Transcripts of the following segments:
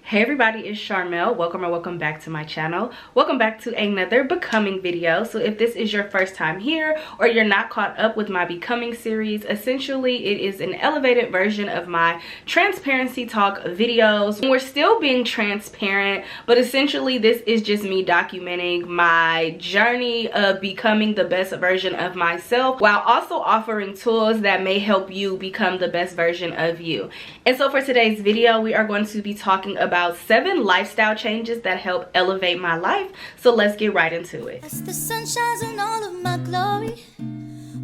Hey everybody, it's Sharmel. Welcome back to my channel. Welcome back to another becoming video. So if this is your first time here or you're not caught up with my becoming series, essentially it is an elevated version of my transparency talk videos. We're still being transparent, but essentially this is just me documenting my journey of becoming the best version of myself while also offering tools that may help you become the best version of you. And so for today's video, we are going to be talking about 7 lifestyle changes that help elevate my life. So let's get right into it. As the sun shines on all of my glory,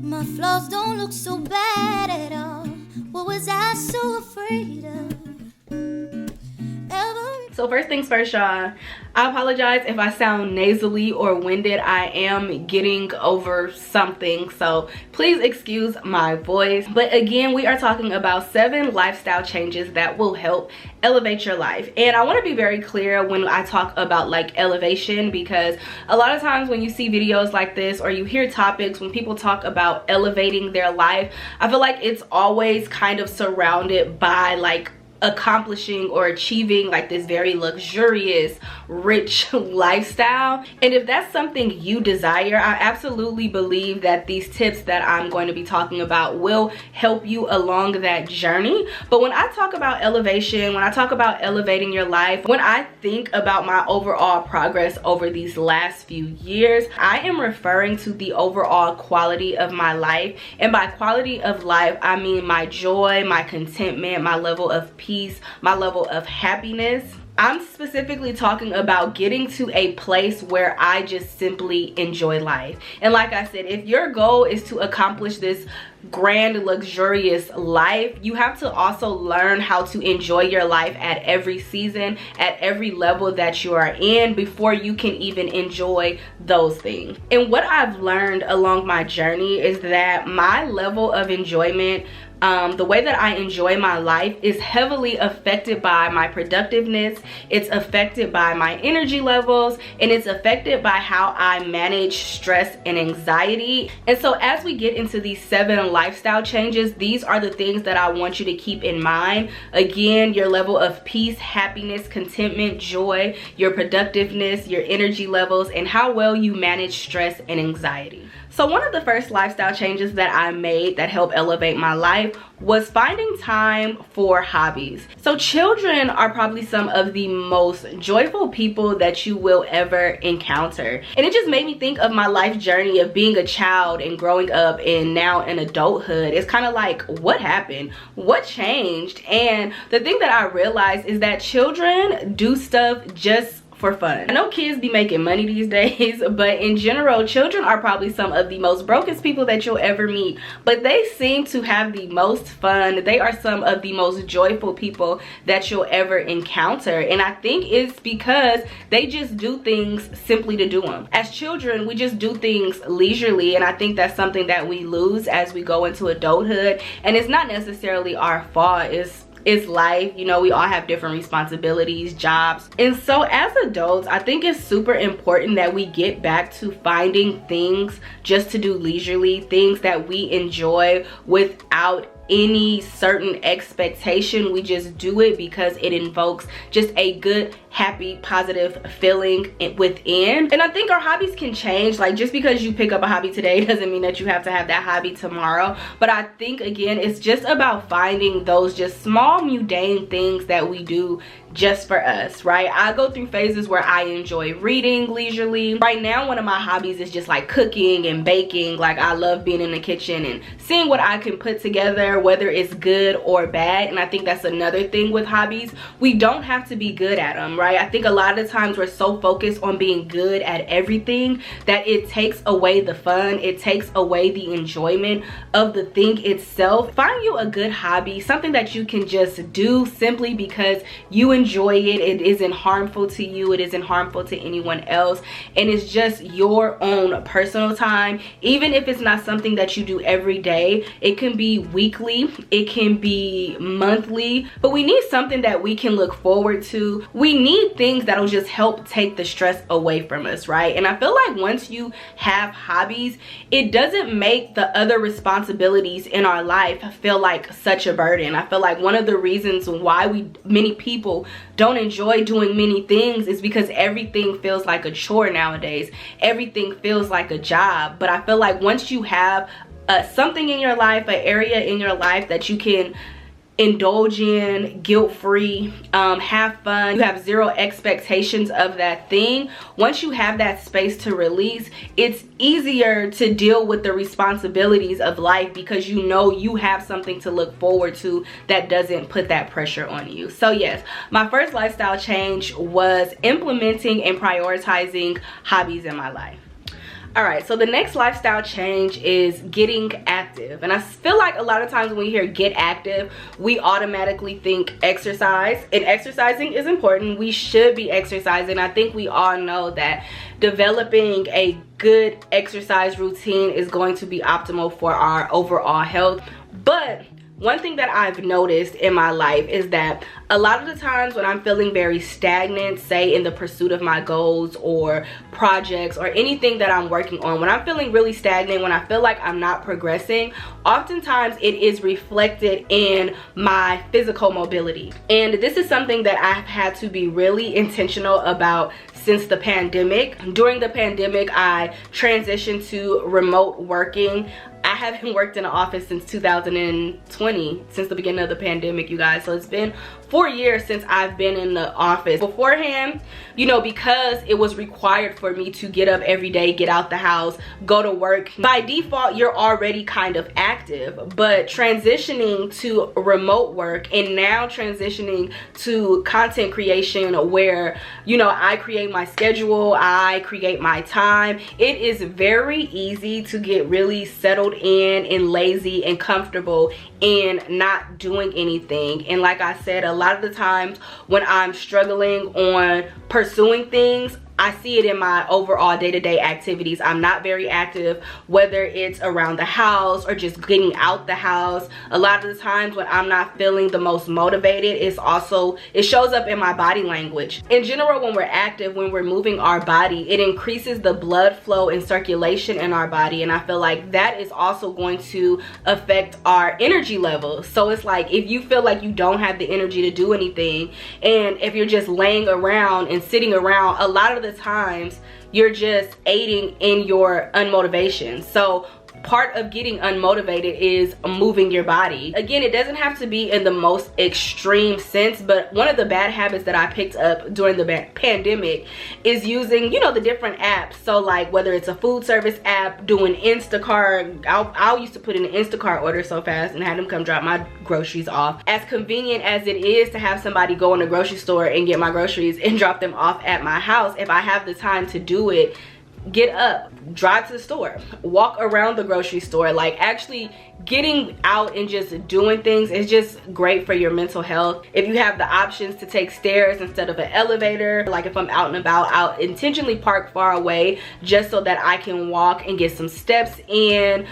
my flaws don't look so bad at all. What was I so afraid of? So first things first, y'all, I apologize if I sound nasally or winded. I am getting over something, so please excuse my voice. But again, we are talking about 7 lifestyle changes that will help elevate your life. And I want to be very clear when I talk about like elevation, because a lot of times when you see videos like this or you hear topics when people talk about elevating their life, I feel like it's always kind of surrounded by like accomplishing or achieving like this very luxurious, rich lifestyle. And if that's something you desire, I absolutely believe that these tips that I'm going to be talking about will help you along that journey. But when I talk about elevation, when I talk about elevating your life, when I think about my overall progress over these last few years, I am referring to the overall quality of my life. And by quality of life, I mean my joy, my contentment, my level of peace, my level of happiness. I'm specifically talking about getting to a place where I just simply enjoy life. And like I said, if your goal is to accomplish this grand, luxurious life, you have to also learn how to enjoy your life at every season, at every level that you are in, before you can even enjoy those things. And what I've learned along my journey is that my level of enjoyment, the way that I enjoy my life, is heavily affected by my productiveness, it's affected by my energy levels, and it's affected by how I manage stress and anxiety. And so as we get into these 7 lifestyle changes, these are the things that I want you to keep in mind. Again, your level of peace, happiness, contentment, joy, your productiveness, your energy levels, and how well you manage stress and anxiety. So one of the first lifestyle changes that I made that helped elevate my life was finding time for hobbies. So children are probably some of the most joyful people that you will ever encounter. And it just made me think of my life journey of being a child and growing up and now in adulthood. It's kind of like, what happened? What changed? And the thing that I realized is that children do stuff just for fun. I know kids be making money these days, but in general, children are probably some of the most brokest people that you'll ever meet, but they seem to have the most fun. They are some of the most joyful people that you'll ever encounter. And I think it's because they just do things simply to do them. As children, we just do things leisurely, and I think that's something that we lose as we go into adulthood. And it's not necessarily our fault. It's life, you know, we all have different responsibilities, jobs. And so as adults, I think it's super important that we get back to finding things just to do leisurely, things that we enjoy without any certain expectation. We just do it because it invokes just a good, happy, positive feeling within. And I think our hobbies can change. Like, just because you pick up a hobby today doesn't mean that you have to have that hobby tomorrow. But I think, again, it's just about finding those just small, mundane things that we do just for us, right? I go through phases where I enjoy reading leisurely. Right now, one of my hobbies is just like cooking and baking. Like, I love being in the kitchen and seeing what I can put together, whether it's good or bad. And I think that's another thing with hobbies. We don't have to be good at them, right? I think a lot of times we're so focused on being good at everything that it takes away the fun, it takes away the enjoyment of the thing itself. Find you a good hobby, something that you can just do simply because you enjoy it. It isn't harmful to you, it isn't harmful to anyone else, and it's just your own personal time. Even if it's not something that you do every day, it can be weekly, it can be monthly, but we need something that we can look forward to. We need things that'll just help take the stress away from us, right? And I feel like once you have hobbies, it doesn't make the other responsibilities in our life feel like such a burden. I feel like one of the reasons why many people people don't enjoy doing many things is because everything feels like a chore nowadays. Everything feels like a job. But I feel like once you have something in your life, an area in your life that you can indulge in guilt-free, have fun, you have zero expectations of that thing. Once you have that space to release, it's easier to deal with the responsibilities of life because you know you have something to look forward to that doesn't put that pressure on you. So yes, my first lifestyle change was implementing and prioritizing hobbies in my life. All right, so the next lifestyle change is getting active. And I feel like a lot of times when we hear get active, we automatically think exercise. And exercising is important. We should be exercising. I think we all know that developing a good exercise routine is going to be optimal for our overall health. But one thing that I've noticed in my life is that a lot of the times when I'm feeling very stagnant, say in the pursuit of my goals or projects or anything that I'm working on, when I'm feeling really stagnant, when I feel like I'm not progressing, oftentimes it is reflected in my physical mobility. And this is something that I've had to be really intentional about since the pandemic. During the pandemic, I transitioned to remote working. I haven't worked in an office since 2020, since the beginning of the pandemic, you guys. So it's been 4 years since I've been in the office. Beforehand, you know, because it was required for me to get up every day, get out the house, go to work, by default, you're already kind of active. But transitioning to remote work and now transitioning to content creation where, you know, I create my schedule, I create my time, it is very easy to get really settled in and lazy and comfortable in not doing anything. And like I said, a lot of the times when I'm struggling on pursuing things, I see it in my overall day-to-day activities. I'm not very active, whether it's around the house or just getting out the house. A lot of the times when I'm not feeling the most motivated, it shows up in my body language. In general, when we're active, when we're moving our body, it increases the blood flow and circulation in our body. And I feel like that is also going to affect our energy levels. So it's like if you feel like you don't have the energy to do anything, and if you're just laying around and sitting around, a lot of the times you're just aiding in your unmotivation. So part of getting unmotivated is moving your body. Again, it doesn't have to be in the most extreme sense, but one of the bad habits that I picked up during the pandemic is using, you know, the different apps. So like whether it's a food service app, doing Instacart. I used to put in an Instacart order so fast and have them come drop my groceries off. As convenient as it is to have somebody go in the grocery store and get my groceries and drop them off at my house, if I have the time to do it, get up, drive to the store, walk around the grocery store. Like actually getting out and just doing things is just great for your mental health. If you have the options to take stairs instead of an elevator, like if I'm out and about, I'll intentionally park far away just so that I can walk and get some steps in.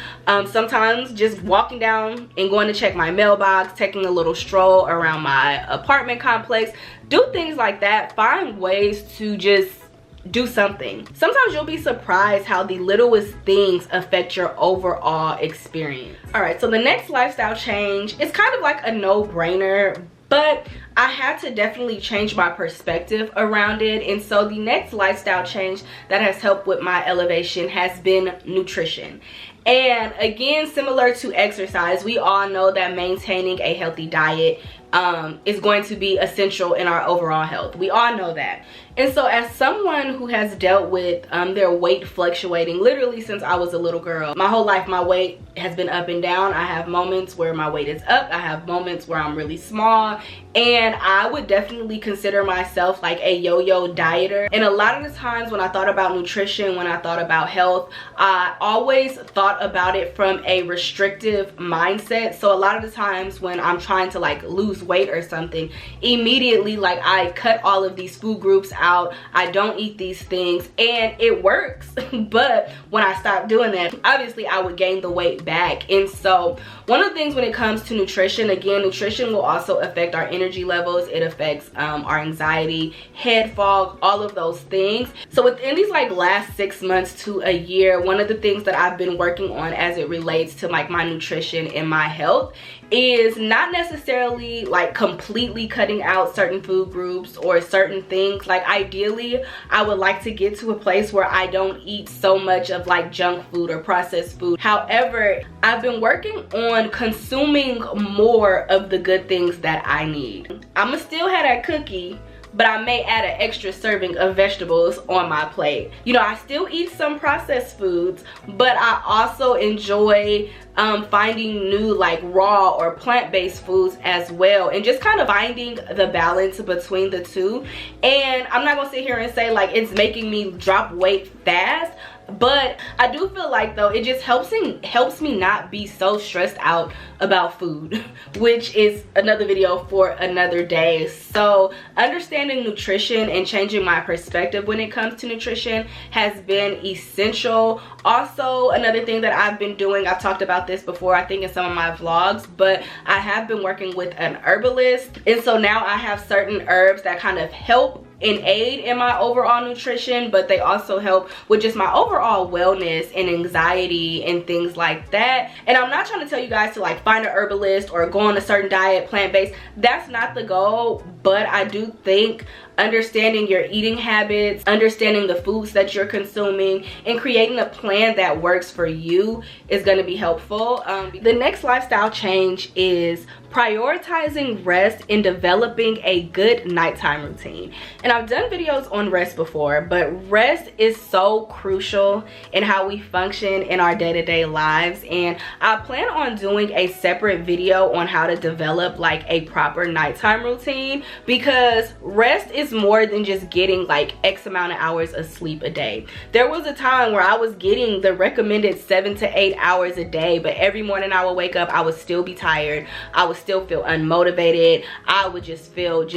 Sometimes just walking down and going to check my mailbox, taking a little stroll around my apartment complex, do things like that. Find ways to just do something. Sometimes you'll be surprised how the littlest things affect your overall experience. All right, so the next lifestyle change is kind of like a no-brainer, but I had to definitely change my perspective around it. And so the next lifestyle change that has helped with my elevation has been nutrition. And again, similar to exercise, we all know that maintaining a healthy diet is going to be essential in our overall health. We all know that. And so as someone who has dealt with their weight fluctuating literally since I was a little girl, my whole life my weight has been up and down. I have moments where my weight is up, I have moments where I'm really small, and I would definitely consider myself like a yo-yo dieter. And a lot of the times when I thought about nutrition, when I thought about health, I always thought about it from a restrictive mindset. So a lot of the times when I'm trying to like lose weight or something, immediately like I cut all of these food groups out, I don't eat these things, and it works. But when I stopped doing that, obviously I would gain the weight back. And so one of the things when it comes to nutrition, again, nutrition will also affect our energy levels. It affects our anxiety, head fog, all of those things. So within these like last 6 months to a year, one of the things that I've been working on as it relates to like my nutrition and my health is not necessarily like completely cutting out certain food groups or certain things. Like ideally, I would like to get to a place where I don't eat so much of like junk food or processed food. However, I've been working on consuming more of the good things that I need. I'ma still have that cookie, but I may add an extra serving of vegetables on my plate. You know, I still eat some processed foods, but I also enjoy finding new like raw or plant-based foods as well, and just kind of finding the balance between the two. And I'm not gonna sit here and say like it's making me drop weight fast, but I do feel like though it just helps me not be so stressed out about food, which is another video for another day. So understanding nutrition and changing my perspective when it comes to nutrition has been essential. Also, another thing that I've been doing, I've talked about this before I think in some of my vlogs, but I have been working with an herbalist, and so now I have certain herbs that kind of help and aid in my overall nutrition, but they also help with just my overall wellness and anxiety and things like that. And I'm not trying to tell you guys to like find an herbalist or go on a certain diet, plant-based. That's not the goal, but I do think understanding your eating habits, understanding the foods that you're consuming, and creating a plan that works for you is going to be helpful. The next lifestyle change is prioritizing rest and developing a good nighttime routine. And I've done videos on rest before, but rest is so crucial in how we function in our day-to-day lives, and I plan on doing a separate video on how to develop like a proper nighttime routine, because rest is more than just getting like X amount of hours of sleep a day. There was a time where I was getting the recommended 7 to 8 hours a day, but every morning I would wake up, I would still be tired, I would still feel unmotivated, I would just feel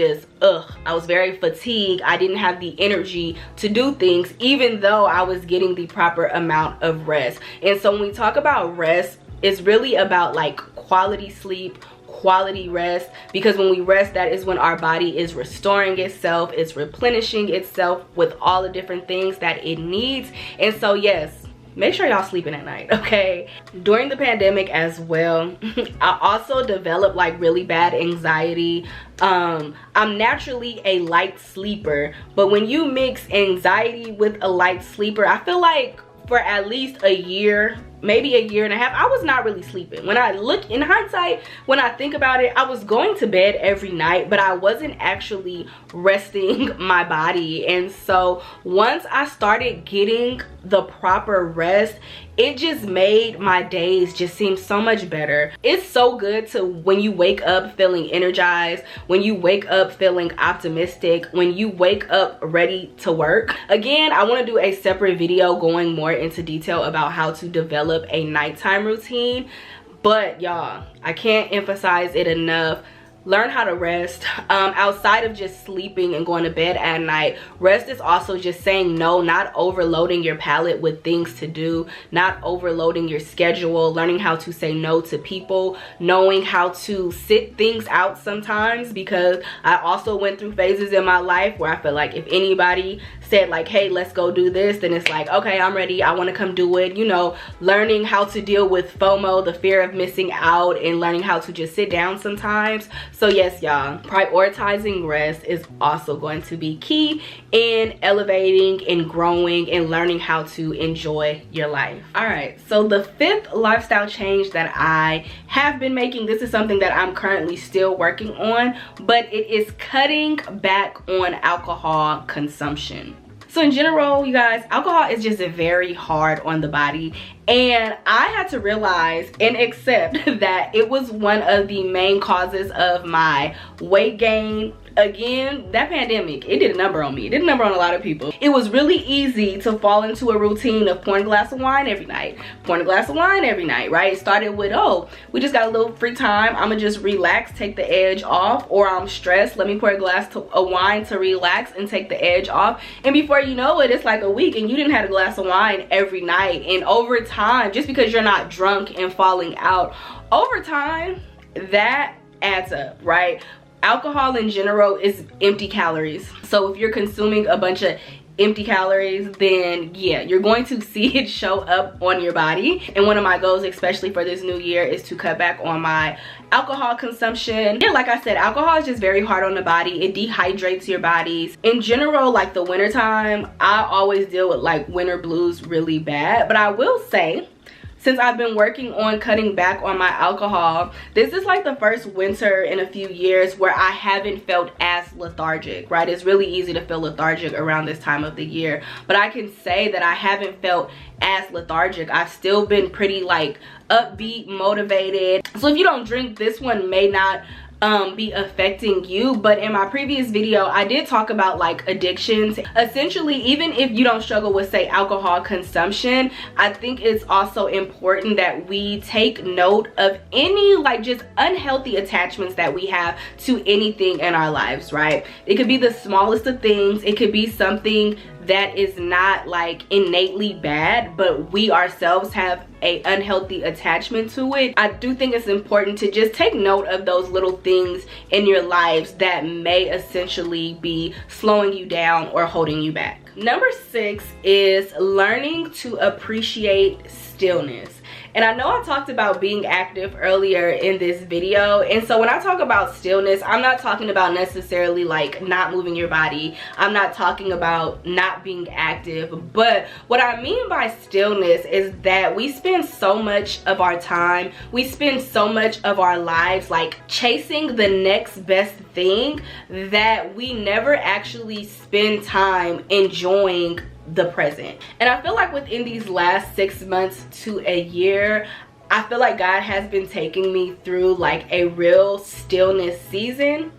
I was very fatigued. I didn't have the energy to do things even though I was getting the proper amount of rest. And so when we talk about rest, it's really about like quality sleep, quality rest, because when we rest, that is when our body is restoring itself, it's replenishing itself with all the different things that it needs. And so yes, make sure y'all sleeping at night, okay? During the pandemic as well, I also developed like really bad anxiety. I'm naturally a light sleeper, but when you mix anxiety with a light sleeper, I feel like for at least a year, maybe a year and a half, I was not really sleeping. When I look in hindsight, when I think about it, I was going to bed every night, but I wasn't actually resting my body. And so once I started getting the proper rest, it just made my days just seem so much better. It's so good to when you wake up feeling energized, when you wake up feeling optimistic, when you wake up ready to work. Again, I want to do a separate video going more into detail about how to develop a nighttime routine, but y'all, I can't emphasize it enough. Learn how to rest. Outside of just sleeping and going to bed at night, rest is also just saying no, not overloading your palate with things to do, not overloading your schedule, learning how to say no to people, knowing how to sit things out sometimes, because I also went through phases in my life where I felt like if anybody said like, hey, let's go do this, then it's like, okay, I'm ready, I want to come do it. You know, learning how to deal with FOMO, the fear of missing out, and learning how to just sit down sometimes. So yes, y'all, prioritizing rest is also going to be key in elevating and growing and learning how to enjoy your life. All right, so the fifth lifestyle change that I have been making, this is something that I'm currently still working on, but it is cutting back on alcohol consumption. So in general, you guys, alcohol is just very hard on the body, and I had to realize and accept that it was one of the main causes of my weight gain, again, that pandemic, it did a number on me. It did a number on a lot of people. It was really easy to fall into a routine of pouring a glass of wine every night, pouring a glass of wine every night, right? It started with, oh, we just got a little free time, I'm gonna just relax, take the edge off, or I'm stressed, let me pour a glass of wine to relax and take the edge off. And before you know it, it's like a week and you didn't have a glass of wine every night. And over time, just because you're not drunk and falling out, over time, that adds up, right? Alcohol in general is empty calories. So if you're consuming a bunch of empty calories, then yeah, you're going to see it show up on your body. And one of my goals, especially for this new year, is to cut back on my alcohol consumption. Yeah, like I said, alcohol is just very hard on the body. It dehydrates your bodies. In general, like the wintertime, I always deal with like winter blues really bad. But I will say, since I've been working on cutting back on my alcohol, this is like the first winter in a few years where I haven't felt as lethargic, right? It's really easy to feel lethargic around this time of the year, but I can say that I haven't felt as lethargic. I've still been pretty like upbeat, motivated. So if you don't drink, this one may not be affecting you. But in my previous video, I did talk about like addictions. Essentially, even if you don't struggle with, say, alcohol consumption, I think it's also important that we take note of any like just unhealthy attachments that we have to anything in our lives, right? It could be the smallest of things. It could be something that is not like innately bad, but we ourselves have a unhealthy attachment to it. I do think it's important to just take note of those little things in your lives that may essentially be slowing you down or holding you back. Number 6 is learning to appreciate stillness. And I know I talked about being active earlier in this video. And so when I talk about stillness, I'm not talking about necessarily like not moving your body. I'm not talking about not being active. But what I mean by stillness is that we spend so much of our time, we spend so much of our lives like chasing the next best thing that we never actually spend time enjoying the present. And I feel like within these last 6 months to a year, I feel like God has been taking me through like a real stillness season.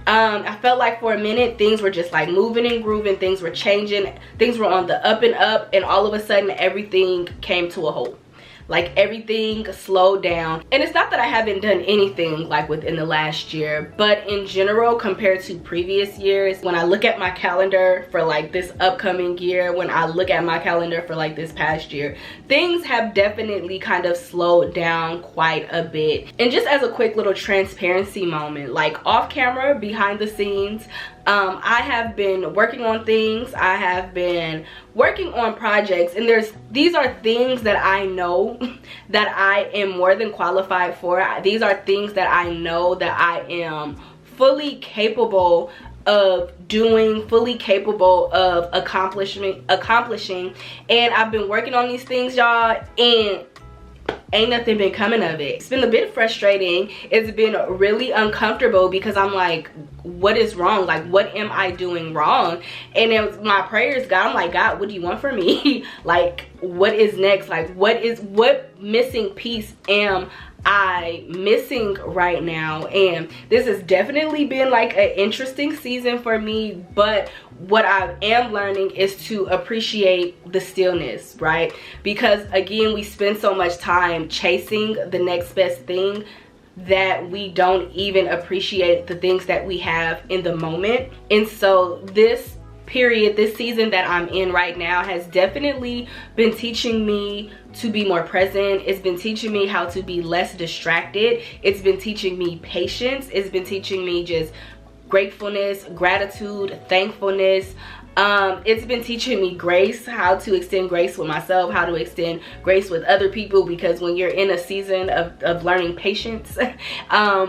I felt like for a minute things were just like moving and grooving, things were changing, things were on the up and up, and all of a sudden everything came to a halt. Like everything slowed down. And it's not that I haven't done anything like within the last year, but in general, compared to previous years, when I look at my calendar for like this upcoming year, when I look at my calendar for like this past year, things have definitely kind of slowed down quite a bit. And just as a quick little transparency moment, like off camera, behind the scenes, I have been working on things, I have been working on projects, and these are things that I know that I am more than qualified for. These are things that I know that I am fully capable of doing, fully capable of accomplishing, and I've been working on these things, y'all, and ain't nothing been coming of it. It's been a bit frustrating. It's been really uncomfortable because I'm like, what is wrong? Like, what am I doing wrong? And it was my prayers, God, I'm like, God, what do you want from me? Like, what is next? Like, what missing piece am I missing right now? And this has definitely been like an interesting season for me, but what I am learning is to appreciate the stillness, right? Because again, we spend so much time chasing the next best thing that we don't even appreciate the things that we have in the moment. And so this period, this season that I'm in right now has definitely been teaching me to be more present. It's been teaching me how to be less distracted. It's been teaching me patience. It's been teaching me just gratefulness, gratitude, thankfulness. It's been teaching me grace, how to extend grace with myself, how to extend grace with other people, because when you're in a season of learning patience,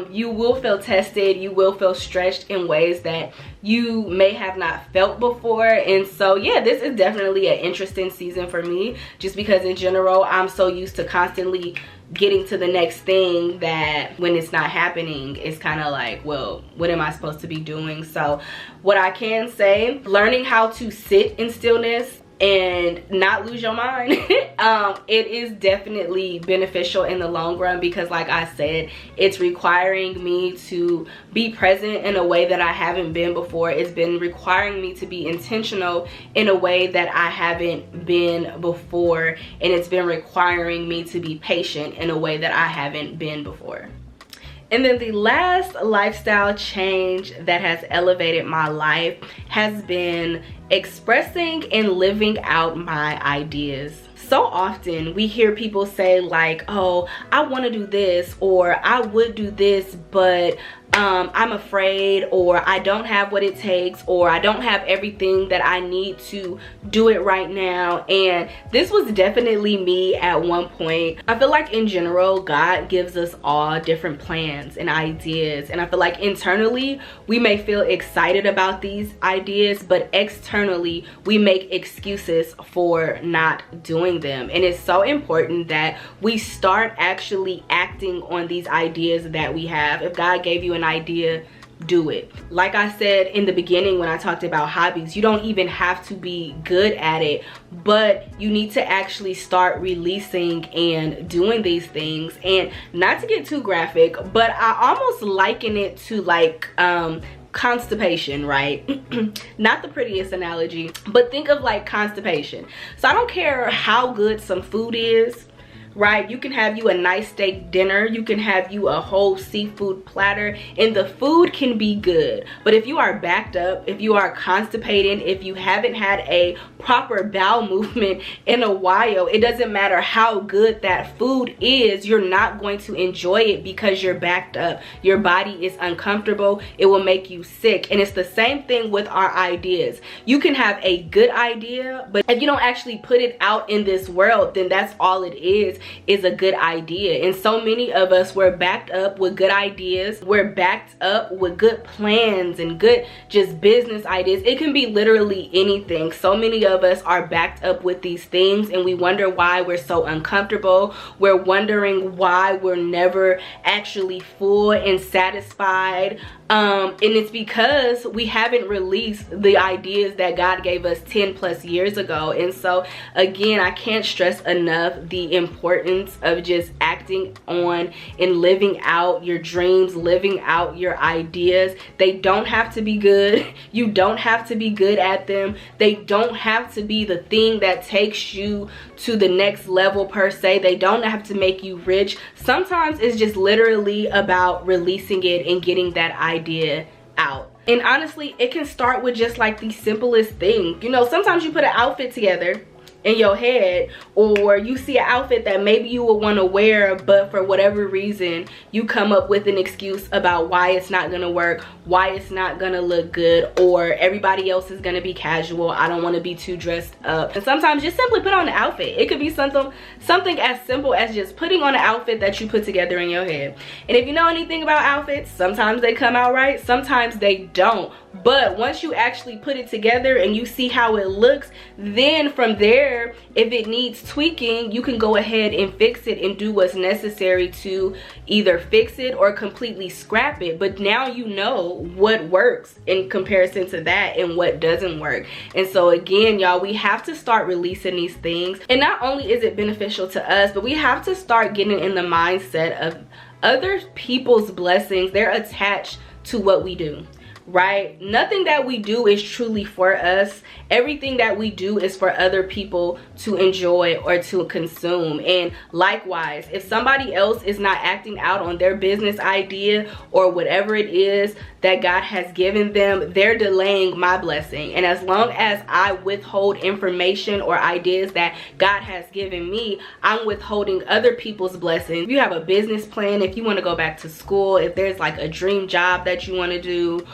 you will feel tested, you will feel stretched in ways that you may have not felt before. And so yeah, this is definitely an interesting season for me, just because in general I'm so used to constantly getting to the next thing that when it's not happening, it's kind of like, well, what am I supposed to be doing? So what I can say, learning how to sit in stillness and not lose your mind. It is definitely beneficial in the long run, because like I said, it's requiring me to be present in a way that I haven't been before. It's been requiring me to be intentional in a way that I haven't been before, and it's been requiring me to be patient in a way that I haven't been before. And then the last lifestyle change that has elevated my life has been expressing and living out my ideas. So often we hear people say like, oh, I want to do this, or I would do this, but I'm afraid, or I don't have what it takes, or I don't have everything that I need to do it right now. And this was definitely me at one point. I feel like in general, God gives us all different plans and ideas, and I feel like internally we may feel excited about these ideas, but externally we make excuses for not doing them. And it's so important that we start actually acting on these ideas that we have. If God gave you an idea, do it. Like I said in the beginning when I talked about hobbies, you don't even have to be good at it, but you need to actually start releasing and doing these things. And not to get too graphic, but I almost liken it to like constipation, right? Not the prettiest analogy, but think of like constipation. So I don't care how good some food is, right? You can have you a nice steak dinner, you can have you a whole seafood platter, and the food can be good, but if you are backed up, if you are constipated, if you haven't had a proper bowel movement in a while, it doesn't matter how good that food is, you're not going to enjoy it because you're backed up. Your body is uncomfortable, it will make you sick. And it's the same thing with our ideas. You can have a good idea, but if you don't actually put it out in this world, then that's all it is a good idea. And so many of us, we're backed up with good ideas, we're backed up with good plans and good just business ideas. It can be literally anything. So many of us are backed up with these things, and we wonder why we're so uncomfortable. We're wondering why we're never actually full and satisfied. And it's because we haven't released the ideas that God gave us 10 plus years ago. And so again, I can't stress enough the importance of just acting on and living out your dreams, living out your ideas. They don't have to be good. You don't have to be good at them. They don't have to be the thing that takes you to the next level per se. They don't have to make you rich. Sometimes it's just literally about releasing it and getting that idea out. And honestly, it can start with just like the simplest thing. You know, sometimes you put an outfit together in your head, or you see an outfit that maybe you would want to wear, but for whatever reason you come up with an excuse about why it's not gonna work, why it's not gonna look good, or everybody else is gonna be casual, I don't want to be too dressed up. And sometimes just simply put on the outfit. It could be something as simple as just putting on an outfit that you put together in your head. And if you know anything about outfits, sometimes they come out right, sometimes they don't. But once you actually put it together and you see how it looks, then from there, if it needs tweaking, you can go ahead and fix it and do what's necessary to either fix it or completely scrap it. But now you know what works in comparison to that and what doesn't work. And so again, y'all, we have to start releasing these things. And not only is it beneficial to us, but we have to start getting in the mindset of other people's blessings. They're attached to what we do, right? Nothing that we do is truly for us. Everything that we do is for other people to enjoy or to consume. And likewise, if somebody else is not acting out on their business idea or whatever it is that God has given them, they're delaying my blessing. And as long as I withhold information or ideas that God has given me, I'm withholding other people's blessings. If you have a business plan, if you want to go back to school, if there's like a dream job that you want to do,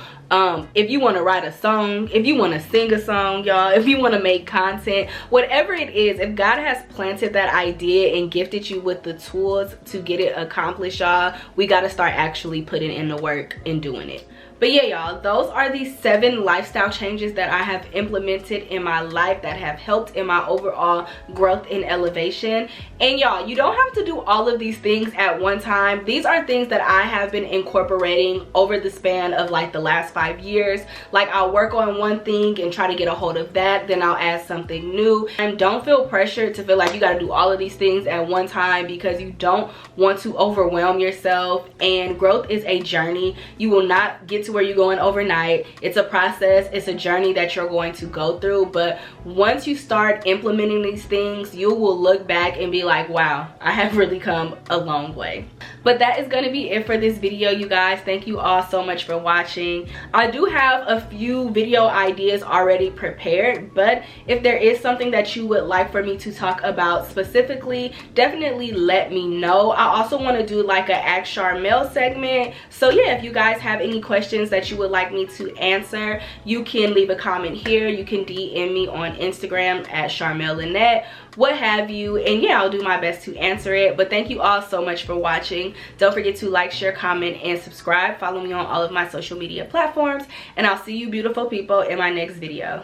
if you want to write a song, if you want to sing a song, y'all, if you want to make content, whatever it is, if God has planted that idea and gifted you with the tools to get it accomplished, y'all, we got to start actually putting in the work and doing it. But yeah, y'all, those are the 7 lifestyle changes that I have implemented in my life that have helped in my overall growth and elevation. And y'all, you don't have to do all of these things at one time. These are things that I have been incorporating over the span of like the last 5 years. Like, I'll work on one thing and try to get a hold of that, then I'll add something new. And don't feel pressured to feel like you got to do all of these things at one time, because you don't want to overwhelm yourself. And growth is a journey. You will not get to where you're going overnight. It's a process. It's a journey that you're going to go through. But once you start implementing these things, you will look back and be like, wow, I have really come a long way. But that is going to be it for this video, you guys. Thank you all so much for watching. I do have a few video ideas already prepared, but if there is something that you would like for me to talk about specifically, definitely let me know. I also want to do like a Ask Sharmel segment. So yeah, if you guys have any questions that you would like me to answer, you can leave a comment here. You can DM me on Instagram at Sharmel Lynette, what have you, and yeah, I'll do my best to answer it. But thank you all so much for watching. Don't forget to like, share, comment, and subscribe. Follow me on all of my social media platforms, and I'll see you beautiful people in my next video.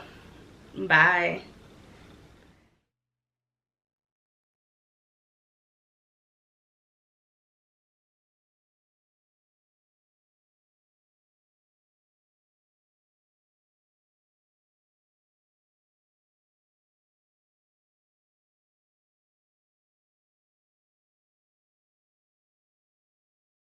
Bye.